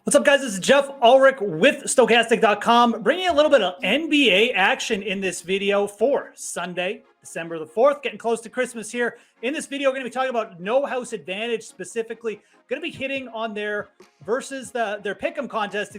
What's up, guys? This is Geoff Ulrich with Stokastic.com, bringing a little bit of NBA action in this video for Sunday, December the 4th, getting close to Christmas here. In this video, we're going to be talking about no house advantage, specifically going to be hitting on their versus their pick'em contest,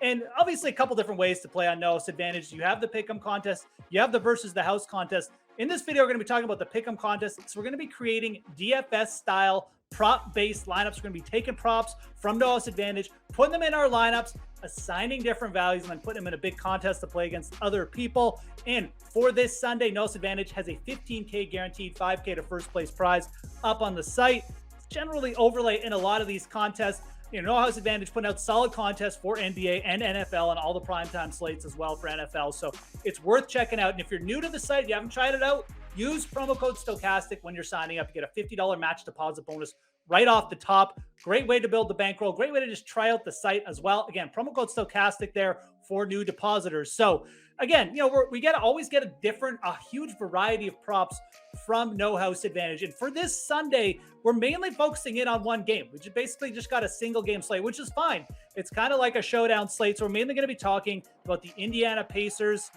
and obviously a couple different ways to play on no house advantage. You have the pick'em contest, you have the versus the house contest. In this video, we're going to be talking about the pick'em contest, so we're going to be creating DFS style prop-based lineups. We're going to be taking props from no house advantage, putting them in our lineups, assigning different values, and then putting them in a big contest to play against other people. And for this Sunday, no house advantage has a $15K guaranteed, $5K to first place prize up on the site. It's generally overlay in a lot of these contests. No house advantage putting out solid contests for NBA and NFL and all the primetime slates as well for NFL. So it's worth checking out. And if you're new to the site, you haven't tried it out, use promo code Stokastic when you're signing up. You get a $50 match deposit bonus right off the top. Great way to build the bankroll. Great way to just try out the site as well. Again, promo code Stokastic there for new depositors. So again, we always get a huge variety of props from no house advantage. And for this Sunday, we're mainly focusing in on one game. We basically just got a single game slate, which is fine. It's kind of like a showdown slate. So we're mainly going to be talking about the Indiana Pacers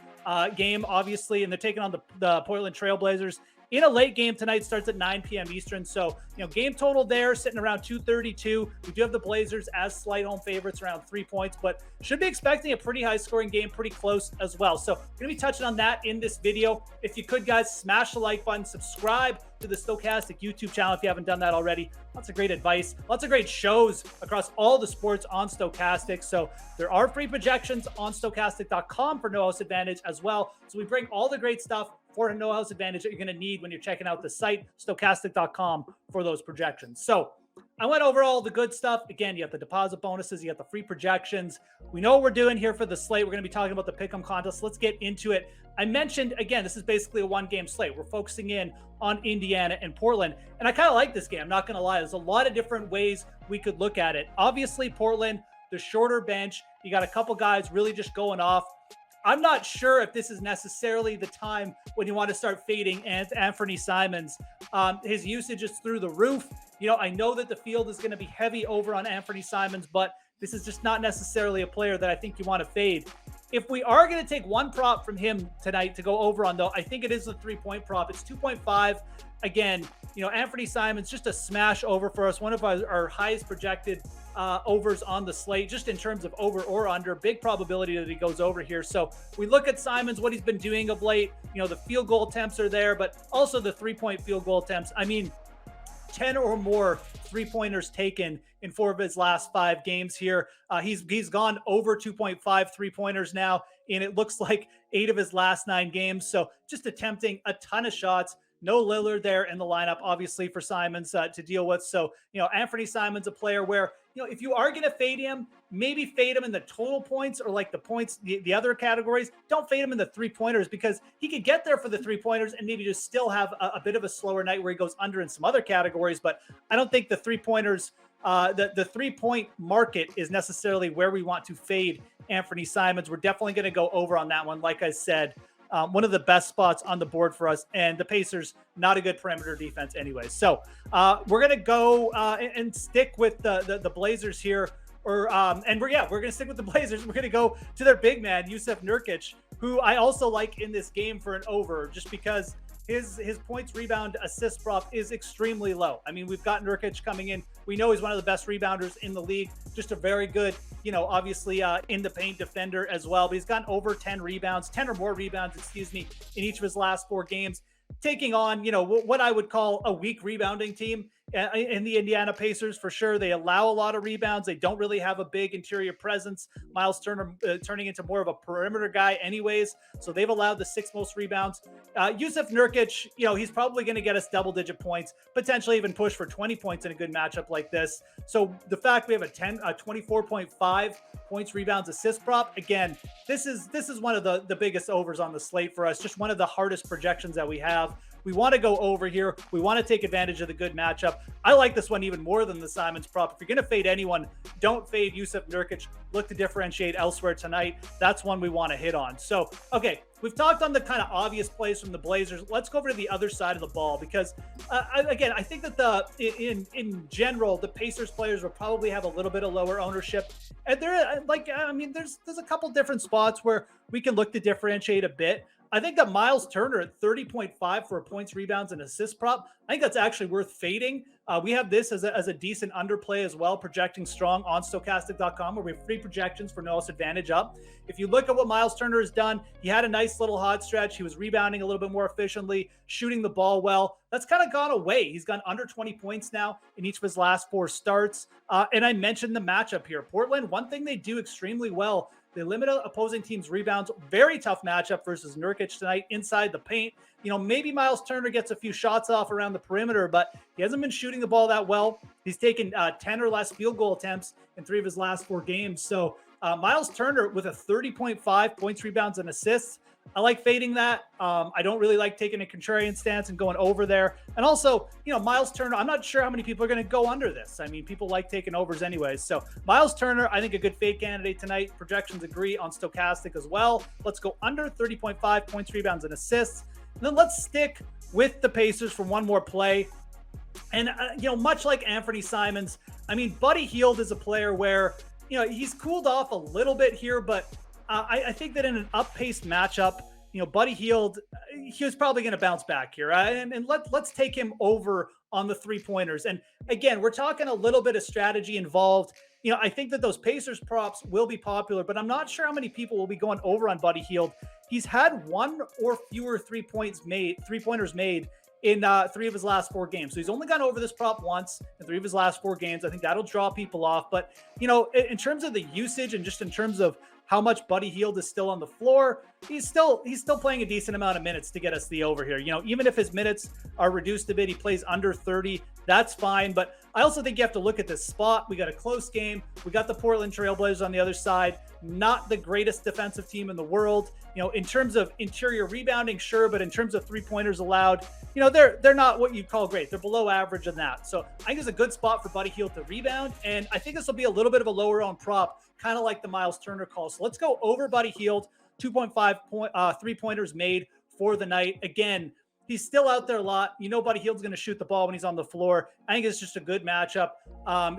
game, obviously, and they're taking on the Portland Trail Blazers in a late game tonight. Starts at 9 p.m. Eastern. So, game total there sitting around 232. We do have the Blazers as slight home favorites around 3 points, but should be expecting a pretty high scoring game, pretty close as well. So we're going to be touching on that in this video. If you could, guys, smash the like button, subscribe to the Stokastic YouTube channel if you haven't done that already. Lots of great advice, lots of great shows across all the sports on Stokastic. So there are free projections on Stokastic.com for no house advantage as well. So we bring all the great stuff for a no house advantage that you're going to need when you're checking out the site, Stokastic.com, for those projections. So I went over all the good stuff. Again, you have the deposit bonuses, you got the free projections. We know what we're doing here for the slate. We're going to be talking about the pick'em contest. Let's get into it. I mentioned, again, this is basically a one-game slate. We're focusing in on Indiana and Portland, and I kind of like this game. I'm not going to lie. There's a lot of different ways we could look at it. Obviously, Portland, the shorter bench. You got a couple guys really just going off. I'm not sure if this is necessarily the time when you want to start fading Anfernee Simons. His usage is through the roof. I know that the field is going to be heavy over on Anfernee Simons, but this is just not necessarily a player that I think you want to fade. If we are going to take one prop from him tonight to go over on, though, I think it is the 3-point prop. It's 2.5. Again, Anfernee Simons, just a smash over for us. One of our highest projected overs on the slate, just in terms of over or under. Big probability that he goes over here. So we look at Simons, what he's been doing of late. The field goal attempts are there, but also the 3-point field goal attempts. 10 or more 3-pointers taken in 4 of his last 5 games here. He's gone over 2.5 3-pointers now, and it looks like 8 of his last 9 games. So just attempting a ton of shots. No Lillard there in the lineup, obviously, for Simons to deal with. So, Anfernee Simons, a player where, if you are going to fade him, maybe fade him in the total points or like the points, the other categories. Don't fade him in the 3-pointers, because he could get there for the 3-pointers and maybe just still have a bit of a slower night where he goes under in some other categories. But I don't think the 3-pointers, the 3-point market is necessarily where we want to fade Anfernee Simons. We're definitely going to go over on that one. Like I said, one of the best spots on the board for us, and the Pacers, not a good perimeter defense anyway. So we're going to go and stick with the Blazers here, we're going to stick with the Blazers. We're going to go to their big man, Jusuf Nurkic, who I also like in this game for an over, just because his points, rebound, assist prop is extremely low. We've got Nurkic coming in. We know he's one of the best rebounders in the league. Just a very good, obviously in the paint defender as well. But he's gotten over 10 rebounds, 10 or more rebounds, in each of his last 4 games, taking on, what I would call a weak rebounding team in the Indiana Pacers. For sure, they allow a lot of rebounds. They don't really have a big interior presence. Myles turning into more of a perimeter guy anyways. So they've allowed the 6th most rebounds. Jusuf Nurkic, he's probably going to get us double-digit points, potentially even push for 20 points in a good matchup like this. So the fact we have a 24.5 points, rebounds, assist prop, again, this is one of the biggest overs on the slate for us. Just one of the hardest projections that we have. We want to go over here. We want to take advantage of the good matchup. I like this one even more than the Simons prop. If you're going to fade anyone, don't fade Jusuf Nurkic. Look to differentiate elsewhere tonight. That's one we want to hit on. So, okay, we've talked on the kind of obvious plays from the Blazers. Let's go over to the other side of the ball because, again, I think that in general, the Pacers players will probably have a little bit of lower ownership. And there's a couple different spots where we can look to differentiate a bit. I think that Myles Turner at 30.5 for points, rebounds, and assist prop, I think that's actually worth fading. We have this as a decent underplay as well, projecting strong on Stokastic.com, where we have free projections for no advantage up. If you look at what Myles Turner has done, he had a nice little hot stretch. He was rebounding a little bit more efficiently, shooting the ball well. That's kind of gone away. He's gone under 20 points now in each of his last 4 starts. And I mentioned the matchup here. Portland, one thing they do extremely well, they limit opposing teams' rebounds. Very tough matchup versus Nurkic tonight inside the paint. You know, maybe Myles Turner gets a few shots off around the perimeter, but he hasn't been shooting the ball that well. He's taken 10 or less field goal attempts in 3 of his last 4 games. So Myles Turner with a 30.5 points, rebounds, and assists. I like fading that. I don't really like taking a contrarian stance and going over there. And also, you know, Myles Turner, I'm not sure how many people are going to go under this. I mean, people like taking overs anyways. So Myles Turner, I think a good fade candidate tonight. Projections agree on Stokastic as well. Let's go under 30.5 points, rebounds, and assists. And then let's stick with the Pacers for one more play. And, you know, much like Anfernee Simons, I mean, Buddy Hield is a player where, you know, he's cooled off a little bit here, but I think that in an up-paced matchup, you know, Buddy Hield, he was probably going to bounce back here. And let's take him over on the 3-pointers. And again, we're talking a little bit of strategy involved. You know, I think that those Pacers props will be popular, but I'm not sure how many people will be going over on Buddy Hield. He's had 1 or fewer 3-pointers made in 3 of his last 4 games. So he's only gone over this prop once in 3 of his last 4 games. I think that'll draw people off. But, you know, in terms of the usage and just in terms of how much Buddy Hield is still on the floor, he's still playing a decent amount of minutes to get us the over here. You know, even if his minutes are reduced a bit, he plays under 30. That's fine. But I also think you have to look at this spot. We got a close game. We got the Portland Trailblazers on the other side. Not the greatest defensive team in the world. You know, in terms of interior rebounding, sure, but in terms of 3-pointers allowed, you know, they're not what you'd call great. They're below average in that. So I think it's a good spot for Buddy Hield to rebound. And I think this will be a little bit of a lower owned prop, kind of like the Myles Turner call. So let's go over Buddy Hield, 2.5 3-pointers made for the night. Again, he's still out there a lot. You know, Buddy Hield's going to shoot the ball when he's on the floor. I think it's just a good matchup.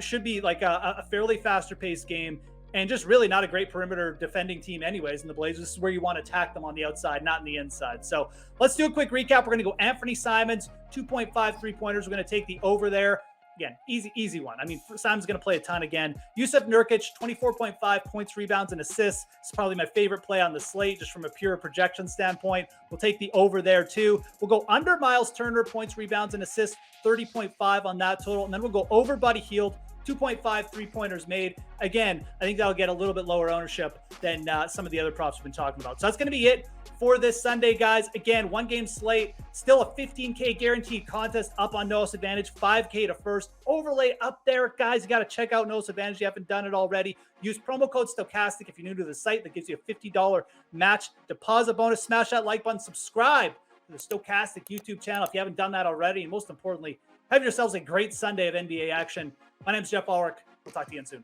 Should be like a fairly faster paced game. And just really not a great perimeter defending team anyways in the Blazers. This is where you want to attack them on the outside, not in the inside. So let's do a quick recap. We're going to go Anfernee Simons, 2.5 3-pointers. We're going to take the over there. Again, easy one. I mean, Simon's going to play a ton again. Jusuf Nurkic, 24.5 points, rebounds, and assists. It's probably my favorite play on the slate, just from a pure projection standpoint. We'll take the over there, too. We'll go under Myles Turner, points, rebounds, and assists, 30.5 on that total. And then we'll go over Buddy Hield, 2.5 3-pointers made. Again, I think that'll get a little bit lower ownership than some of the other props we've been talking about. So that's going to be it for this Sunday, guys. Again, 1-game slate, still a $15K guaranteed contest up on No Advantage, $5K to first. Overlay up there, guys. You got to check out No Advantage if you haven't done it already. Use promo code Stokastic if you're new to the site. That gives you a $50 match deposit bonus. Smash that like button. Subscribe to the Stokastic YouTube channel if you haven't done that already. And most importantly, have yourselves a great Sunday of NBA action. My name's Geoff Ulrich. We'll talk to you again soon.